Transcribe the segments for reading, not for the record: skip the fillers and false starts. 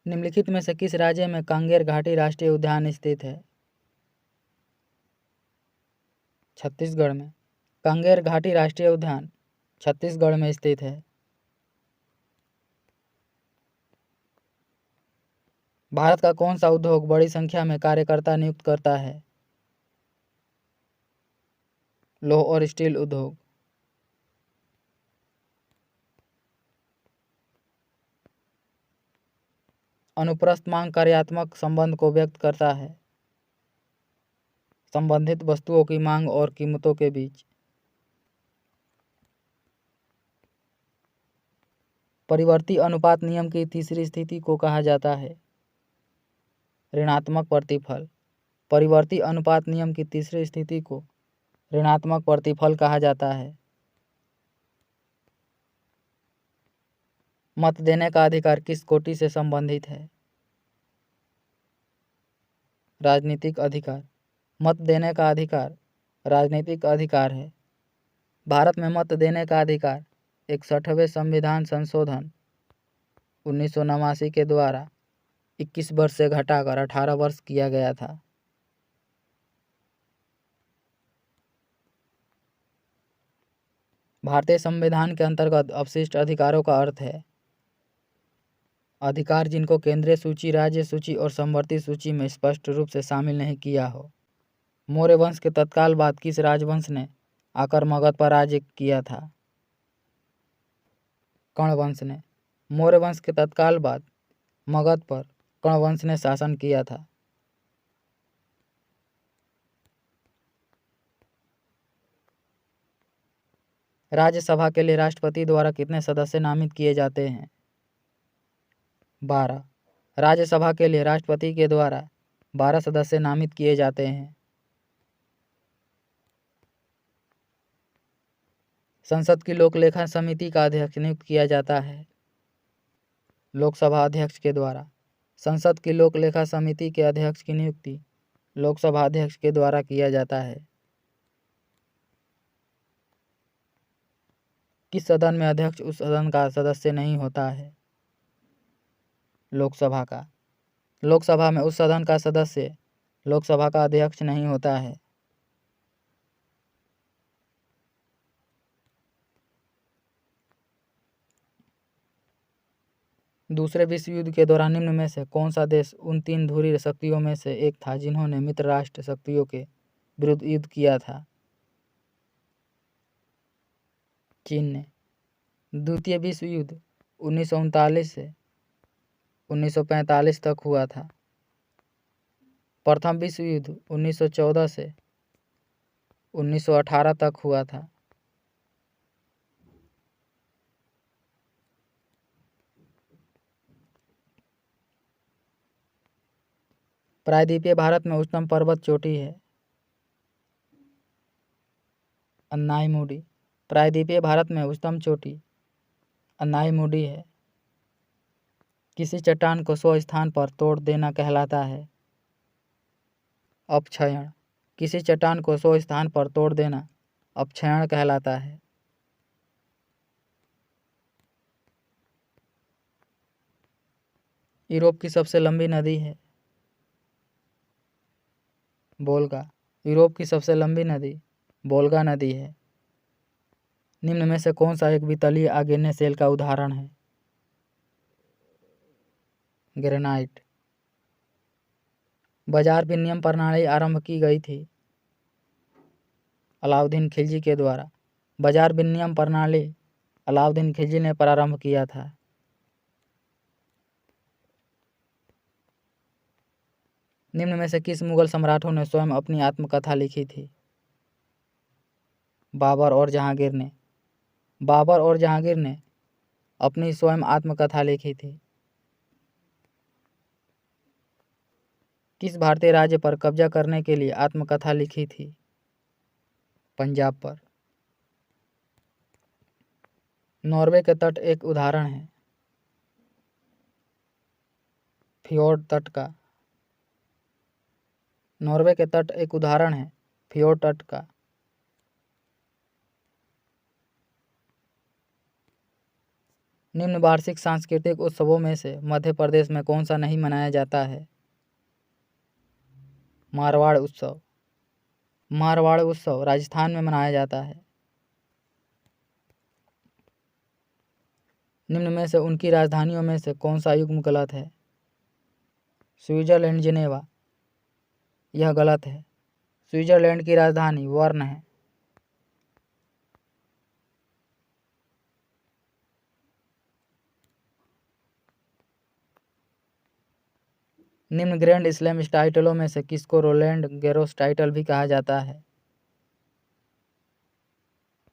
निम्नलिखित में से किस राज्य में कांगेर घाटी राष्ट्रीय उद्यान स्थित है? छत्तीसगढ़ में। कांगेर घाटी राष्ट्रीय उद्यान छत्तीसगढ़ में स्थित है। भारत का कौन सा उद्योग बड़ी संख्या में कार्यकर्ता नियुक्त करता है? लौह और स्टील उद्योग। अनुप्रस्थ मांग कार्यात्मक संबंध को व्यक्त करता है। संबंधित वस्तुओं की मांग और कीमतों के बीच। परिवर्ती अनुपात नियम की तीसरी स्थिति को कहा जाता है। ऋणात्मक प्रतिफल। परिवर्ती अनुपात नियम की तीसरी स्थिति को ऋणात्मक प्रतिफल कहा जाता है। मत देने का अधिकार किस कोटि से संबंधित है? राजनीतिक अधिकार। मत देने का अधिकार राजनीतिक अधिकार है। भारत में मत देने का अधिकार 61वें संविधान संशोधन 1989 के द्वारा 21 वर्ष से घटाकर 18 वर्ष किया गया था। भारतीय संविधान के अंतर्गत अवशिष्ट अधिकारों का अर्थ है अधिकार जिनको केंद्रीय सूची, राज्य सूची और समवर्ती सूची में स्पष्ट रूप से शामिल नहीं किया हो। मौर्य वंश के तत्काल बाद किस राजवंश ने आकर मगध पर राज्य किया था? कर्ण वंश ने। मौर्य वंश के तत्काल बाद मगध पर कर्ण वंश ने शासन किया था। राज्यसभा के लिए राष्ट्रपति द्वारा कितने सदस्य नामित किए जाते हैं? 12। राज्यसभा के लिए राष्ट्रपति के द्वारा 12 सदस्य नामित किए जाते हैं। संसद की लोक लेखा समिति का अध्यक्ष नियुक्त किया जाता है लोकसभा अध्यक्ष के द्वारा। संसद की लोक लेखा समिति के अध्यक्ष की नियुक्ति लोकसभा अध्यक्ष के द्वारा किया जाता है। किस सदन में अध्यक्ष उस सदन का सदस्य नहीं होता है? लोकसभा का। लोकसभा में उस सदन का सदस्य लोकसभा का अध्यक्ष नहीं होता है। दूसरे विश्व युद्ध के दौरान निम्न में से कौन सा देश उन 3 ध्रुवीय शक्तियों में से एक था जिन्होंने मित्र राष्ट्र शक्तियों के विरुद्ध युद्ध किया था? चीन ने। द्वितीय विश्व युद्ध 1939 से 1945 तक हुआ था। प्रथम विश्व युद्ध 1914 से 1918 तक हुआ था। प्रायद्वीपीय भारत में उच्चतम पर्वत चोटी है? अन्नाईमुडी। प्रायद्वीपीय भारत में उच्चतम चोटी अन्नाईमुडी है। किसी चट्टान को 100 स्थान पर तोड़ देना कहलाता है? अपक्षयण। किसी चट्टान को 100 स्थान पर तोड़ देना अपक्षयण कहलाता है। यूरोप की सबसे लंबी नदी है? वोल्गा। यूरोप की सबसे लंबी नदी वोल्गा नदी है। निम्न में से कौन सा एक वितलीय आग्नेय शेल का उदाहरण है? ग्रेनाइट। बाजार विनिमय प्रणाली आरंभ की गई थी अलाउद्दीन खिलजी के द्वारा। बाजार विनिमय प्रणाली अलाउद्दीन खिलजी ने प्रारंभ किया था। निम्न में से किस मुगल सम्राटों ने स्वयं अपनी आत्मकथा लिखी थी? बाबर और जहांगीर ने। बाबर और जहांगीर ने अपनी स्वयं आत्मकथा लिखी थी। किस भारतीय राज्य पर कब्जा करने के लिए आत्मकथा लिखी थी? पंजाब पर। नॉर्वे के तट एक उदाहरण है फियोर्ड तट का। नॉर्वे के तट एक उदाहरण है फियोर्ड तट का। निम्न वार्षिक सांस्कृतिक उत्सवों में से मध्य प्रदेश में कौन सा नहीं मनाया जाता है? मारवाड़ उत्सव। मारवाड़ उत्सव राजस्थान में मनाया जाता है। निम्न में से उनकी राजधानियों में से कौन सा युग्म गलत है? Switzerland Geneva. यह गलत है। स्विट्जरलैंड की राजधानी बर्न है। निम्न ग्रैंड स्लैम टाइटलों में से किसको रोलैंड गैरोस टाइटल भी कहा जाता है?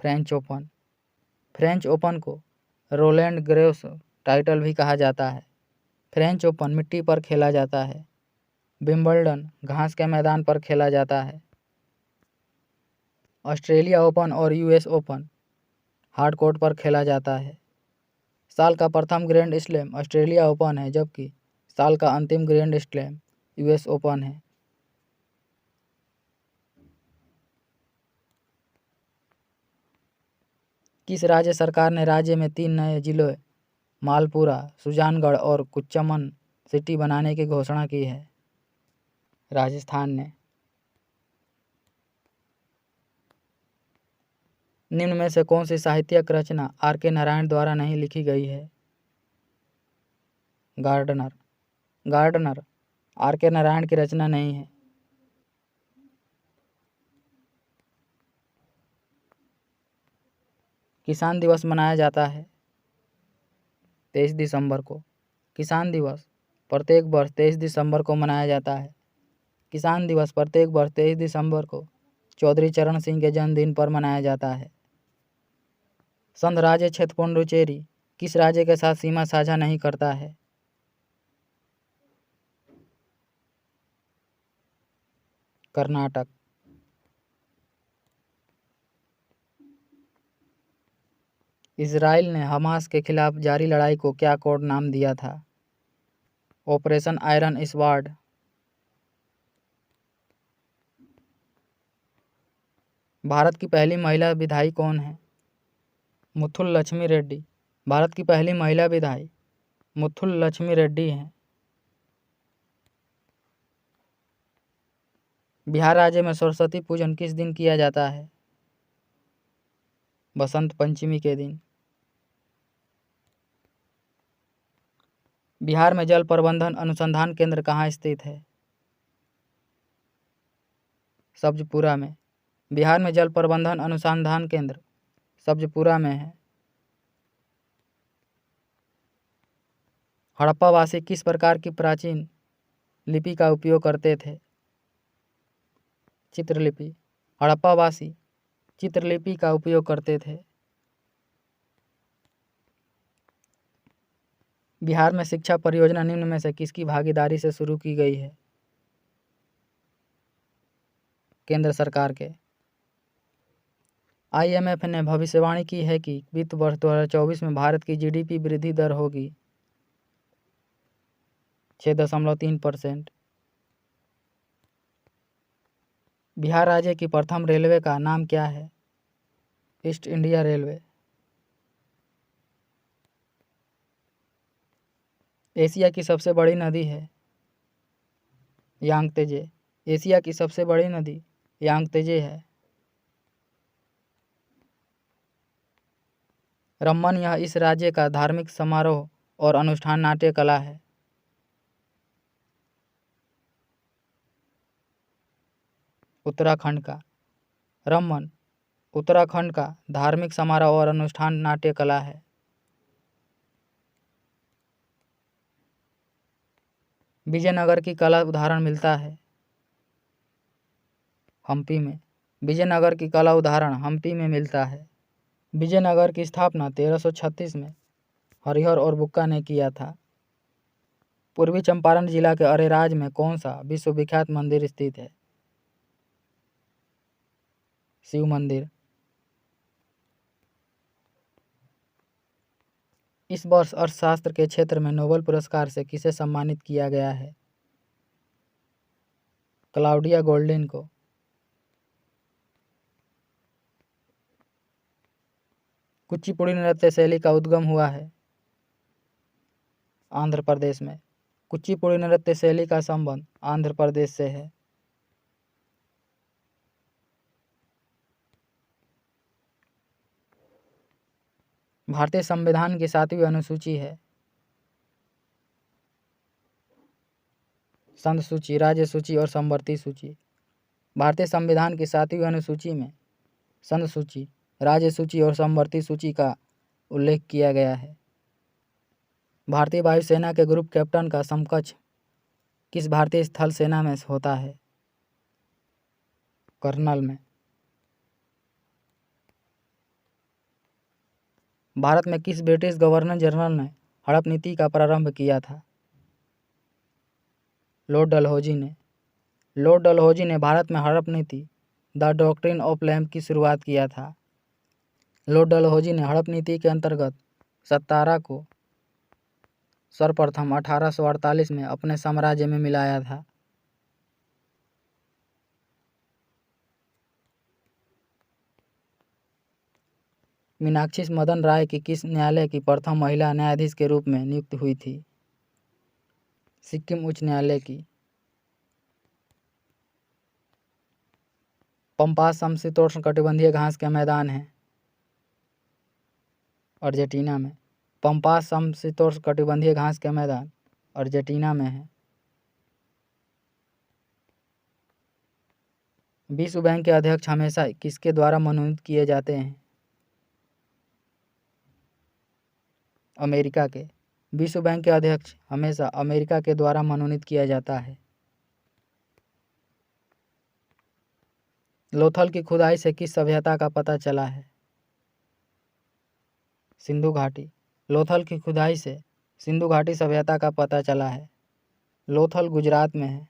French open. फ्रेंच ओपन को रोलैंड गैरोस टाइटल भी कहा जाता है। फ्रेंच ओपन मिट्टी पर खेला जाता है। विंबलडन घास के मैदान पर खेला जाता है। ऑस्ट्रेलिया ओपन और यूएस ओपन हार्ड कोर्ट पर खेला जाता है। साल का प्रथम ग्रैंड स्लैम ऑस्ट्रेलिया ओपन है, जबकि साल का अंतिम ग्रैंड स्लैम यूएस ओपन है। किस राज्य सरकार ने राज्य में 3 नए जिलों मालपुरा, सुजानगढ़ और कुच्चमन सिटी बनाने की घोषणा की है? राजस्थान ने। निम्न में से कौन सी साहित्यिक रचना आर.के. नारायण द्वारा नहीं लिखी गई है? गार्डनर। Gardener R K. नारायण की रचना नहीं है। किसान दिवस मनाया जाता है 23 दिसंबर को। किसान दिवस प्रत्येक वर्ष 23 दिसंबर को मनाया जाता है। किसान दिवस प्रत्येक वर्ष 23 दिसंबर को चौधरी चरण सिंह के जन्मदिन पर मनाया जाता है। संघ राज्य क्षेत्र पुडुचेरी किस राज्य के साथ सीमा साझा नहीं करता है? कर्नाटक। इजराइल ने हमास के खिलाफ जारी लड़ाई को क्या कोड नाम दिया था? Operation iron sword. भारत की पहली महिला विधायक कौन है? मुथुल लक्ष्मी रेड्डी। भारत की पहली महिला विधायक मुथुल लक्ष्मी रेड्डी हैं। बिहार राज्य में सरस्वती पूजन किस दिन किया जाता है? बसंत पंचमी के दिन। बिहार में जल प्रबंधन अनुसंधान केंद्र कहाँ स्थित है? सब्जपुरा में। बिहार में जल प्रबंधन अनुसंधान केंद्र सब्जपुरा में है। हड़प्पावासी किस प्रकार की प्राचीन लिपि का उपयोग करते थे? चित्रलिपि। हड़प्पावासी चित्रलिपि का उपयोग करते थे। बिहार में शिक्षा परियोजना निम्न में से किसकी भागीदारी से शुरू की गई है? केंद्र सरकार के। IMF ने भविष्यवाणी की है कि वित्त वर्ष 2024 में भारत की GDP वृद्धि दर होगी 6.3%। बिहार राज्य की प्रथम रेलवे का नाम क्या है? East India railway. एशिया की सबसे बड़ी नदी है यांगत्जे। एशिया की सबसे बड़ी नदी यांगत्जे है। रम्मन यह इस राज्य का धार्मिक समारोह और अनुष्ठान नाट्य कला है। उत्तराखंड का। रम्मन उत्तराखंड का धार्मिक समारोह और अनुष्ठान नाट्य कला है। विजयनगर की कला उदाहरण मिलता है हम्पी में। विजयनगर की कला उदाहरण हम्पी में मिलता है। विजयनगर की स्थापना 1336 में हरिहर और बुक्का ने किया था। पूर्वी चंपारण जिला के अरेराज में कौन सा विश्वविख्यात मंदिर स्थित है? शिव मंदिर। इस वर्ष अर्थशास्त्र के क्षेत्र में नोबेल पुरस्कार से किसे सम्मानित किया गया है? क्लाउडिया गोल्डिन को। कुचिपुड़ी नृत्य शैली का उद्गम हुआ है आंध्र प्रदेश में। कुचिपुड़ी नृत्य शैली का संबंध आंध्र प्रदेश से है। भारतीय संविधान की 7वीं अनुसूची है। संघ सूची, राज्य सूची और समवर्ती सूची। भारतीय संविधान की 7वीं अनुसूची में संघ सूची, राज्य सूची और समवर्ती सूची का उल्लेख किया गया है। भारतीय वायुसेना के ग्रुप कैप्टन का समकक्ष किस भारतीय स्थल सेना में होता है? कर्नल में। भारत में किस ब्रिटिश गवर्नर जनरल ने हड़प नीति का प्रारंभ किया था? लॉर्ड डलहौजी ने। लॉर्ड डलहौजी ने भारत में हड़प नीति द डॉक्ट्रिन ऑफ लैम्प की शुरुआत किया था। लॉर्ड डलहौजी ने हड़प नीति के अंतर्गत सत्तारा को सर्वप्रथम 1848 में अपने साम्राज्य में मिलाया था। मीनाक्षी मदन राय की किस न्यायालय की प्रथम महिला न्यायाधीश के रूप में नियुक्त हुई थी? सिक्किम उच्च न्यायालय की। पंपास समशीतोष्णकटिबंधीय घास के मैदान है अर्जेंटीना में। पंपास समशीतोष्णकटिबंधीय घास के मैदान अर्जेंटीना में है। विश्व बैंक के अध्यक्ष हमेशा किसके द्वारा मनोनीत किए जाते हैं? अमेरिका के। विश्व बैंक के अध्यक्ष हमेशा अमेरिका के द्वारा मनोनीत किया जाता है। लोथल की खुदाई से किस सभ्यता का पता चला है? सिंधु घाटी। लोथल की खुदाई से सिंधु घाटी सभ्यता का पता चला है। लोथल गुजरात में है।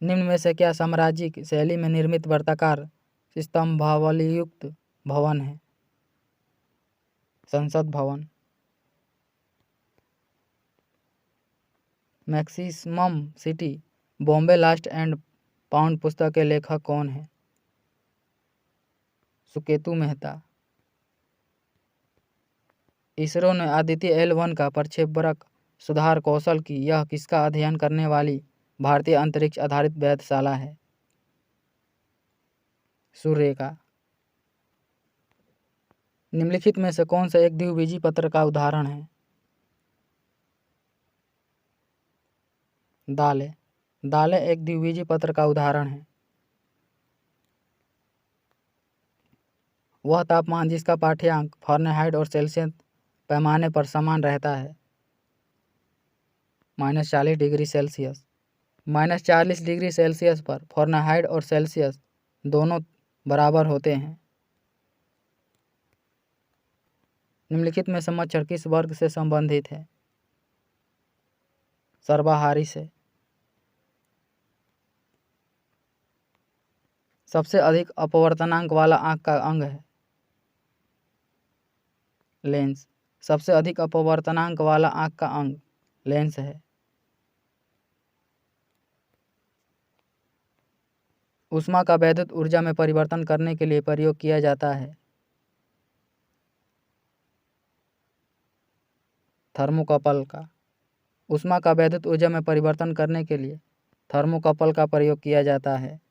निम्न में से क्या साम्राज्यिक शैली में निर्मित वर्ताकार स्तंभावलीयुक्त भवन है? संसद भवन। Maximum city Bombay last and pound पुस्तक के लेखक कौन है? सुकेतु मेहता। इसरो ने आदित्य L1 का प्रक्षेपवरक सुधार कौशल की यह किसका अध्ययन करने वाली भारतीय अंतरिक्ष आधारित वेधशाला है? सूर्य का। निम्नलिखित में से कौन सा एक द्विबीजी पत्र का उदाहरण है? दालें। दालें एक द्विबीजी पत्र का उदाहरण है। वह तापमान जिसका पाठ्यांक फ़ारेनहाइट और सेल्सियस पैमाने पर समान रहता है। -40 डिग्री सेल्सियस। -40 डिग्री सेल्सियस पर फ़ारेनहाइट और सेल्सियस दोनों बराबर होते हैं। निम्नलिखित में से मच्छर किस वर्ग से संबंधित है? सर्वाहारी से। सबसे अधिक अपवर्तनांक वाला आँख का अंग है? लेंस। सबसे अधिक अपवर्तनांक वाला आँख का अंग लेंस है। ऊष्मा का वैद्युत ऊर्जा में परिवर्तन करने के लिए प्रयोग किया जाता है। थर्मोकपल का। ऊष्मा का वैद्युत ऊर्जा में परिवर्तन करने के लिए थर्मोकपल का प्रयोग किया जाता है।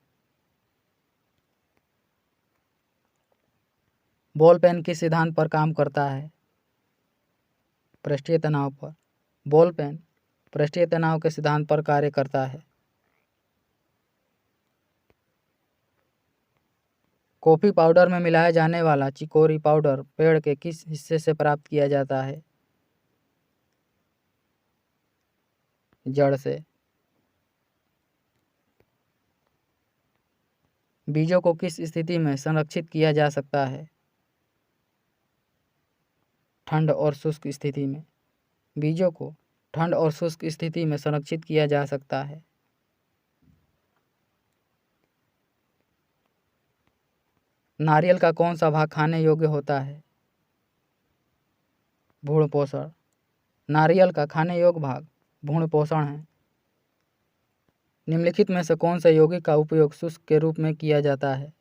बॉल पेन किस सिद्धांत पर काम करता है? पृष्ठीय तनाव पर। बॉल पेन पृष्ठीय तनाव के सिद्धांत पर कार्य करता है। कॉफ़ी पाउडर में मिलाया जाने वाला चिकोरी पाउडर पेड़ के किस हिस्से से प्राप्त किया जाता है? जड़ से। बीजों को किस स्थिति में संरक्षित किया जा सकता है? ठंड और शुष्क स्थिति में। बीजों को ठंड और शुष्क स्थिति में संरक्षित किया जा सकता है। नारियल का कौन सा भाग खाने योग्य होता है? भ्रूण पोषण। नारियल का खाने योग्य भाग भ्रूण पोषण है। निम्नलिखित में से कौन सा यौगिक का उपयोग शुष्क के रूप में किया जाता है?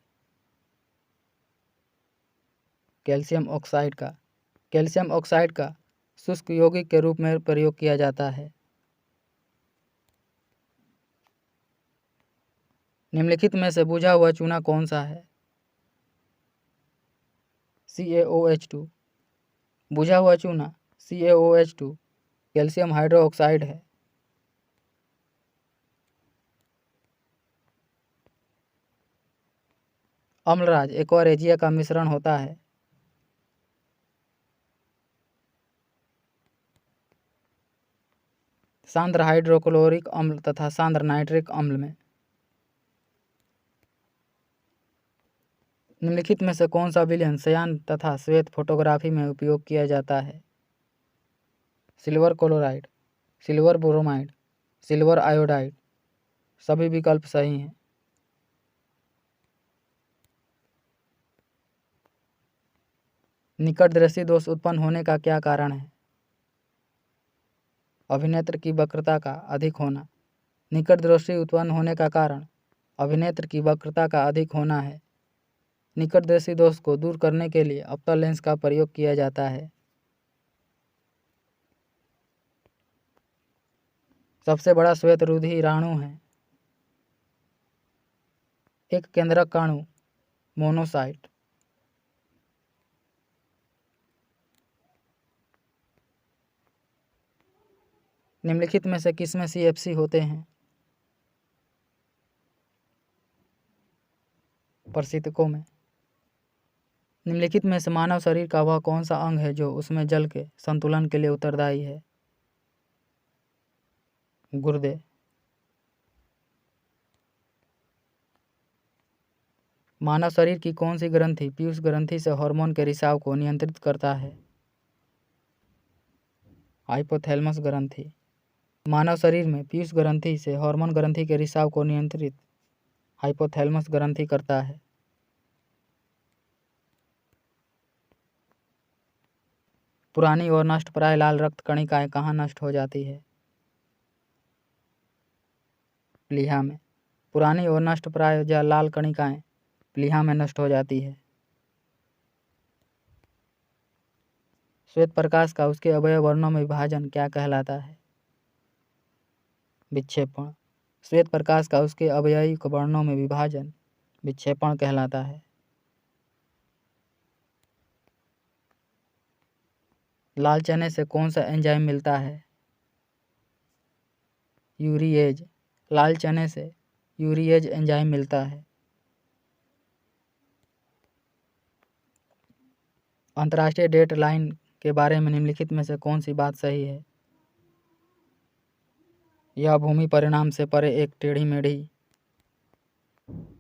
कैल्शियम ऑक्साइड का। कैल्शियम ऑक्साइड का शुष्क यौगिक के रूप में प्रयोग किया जाता है। निम्नलिखित में से बुझा हुआ चूना कौन सा है? CaOH2। बुझा हुआ चूना CaOH2 कैल्शियम हाइड्रोक्साइड है। अम्लराज एक और एजिया का मिश्रण होता है। सांद्र हाइड्रोक्लोरिक अम्ल तथा सांद्र नाइट्रिक अम्ल में। निम्नलिखित में से कौन सा विलयन सयान तथा श्वेत फोटोग्राफी में उपयोग किया जाता है? Silver chloride, silver bromide, silver iodide. सभी विकल्प सही हैं। निकटदर्शी दोष उत्पन्न होने का क्या कारण है? अभिनेत्र की वक्रता का अधिक होना। निकटदर्शी उत्पन्न होने का कारण अभिनेत्र की वक्रता का अधिक होना है। निकटदर्शी दोष को दूर करने के लिए अवतल लेंस का प्रयोग किया जाता है। सबसे बड़ा श्वेतरुधिर राणु है। एक केंद्रक काणु मोनोसाइट। निम्नलिखित में से किसमें CFC होते हैं? परिस्थितिकों में। निम्नलिखित में से मानव शरीर का वह कौन सा अंग है जो उसमें जल के संतुलन के लिए उत्तरदायी है? गुर्दे। मानव शरीर की कौन सी ग्रंथि पीयूष ग्रंथि से हार्मोन के रिसाव को नियंत्रित करता है? हाइपोथैलेमस ग्रंथि। मानव शरीर में पीयूष ग्रंथि से हार्मोन ग्रंथि के रिसाव को नियंत्रित हाइपोथैलेमस ग्रंथि करता है। पुरानी और नष्टप्राय लाल रक्त कणिकाएं कहाँ नष्ट हो जाती है? प्लीहा में। पुरानी और नष्टप्राय या लाल कणिकाएं प्लीहा में नष्ट हो जाती है। श्वेत प्रकाश का उसके अवयव वर्णों में विभाजन क्या कहलाता है? विक्षेपण। श्वेत प्रकाश का उसके अवयवी वर्णों में विभाजन विक्षेपण कहलाता है। लाल चने से कौन सा एंजाइम मिलता है? यूरिएज। लाल चने से यूरिएज एंजाइम मिलता है। अंतर्राष्ट्रीय डेट लाइन के बारे में निम्नलिखित में से कौन सी बात सही है? यह भूमि परिणाम से परे एक टेढ़ी मेढ़ी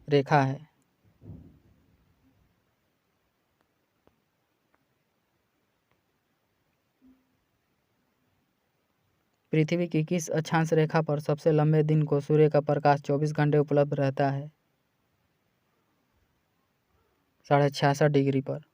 रेखा है। पृथ्वी की किस अक्षांश रेखा पर सबसे लंबे दिन को सूर्य का प्रकाश 24 घंटे उपलब्ध रहता है? 66.5 डिग्री पर।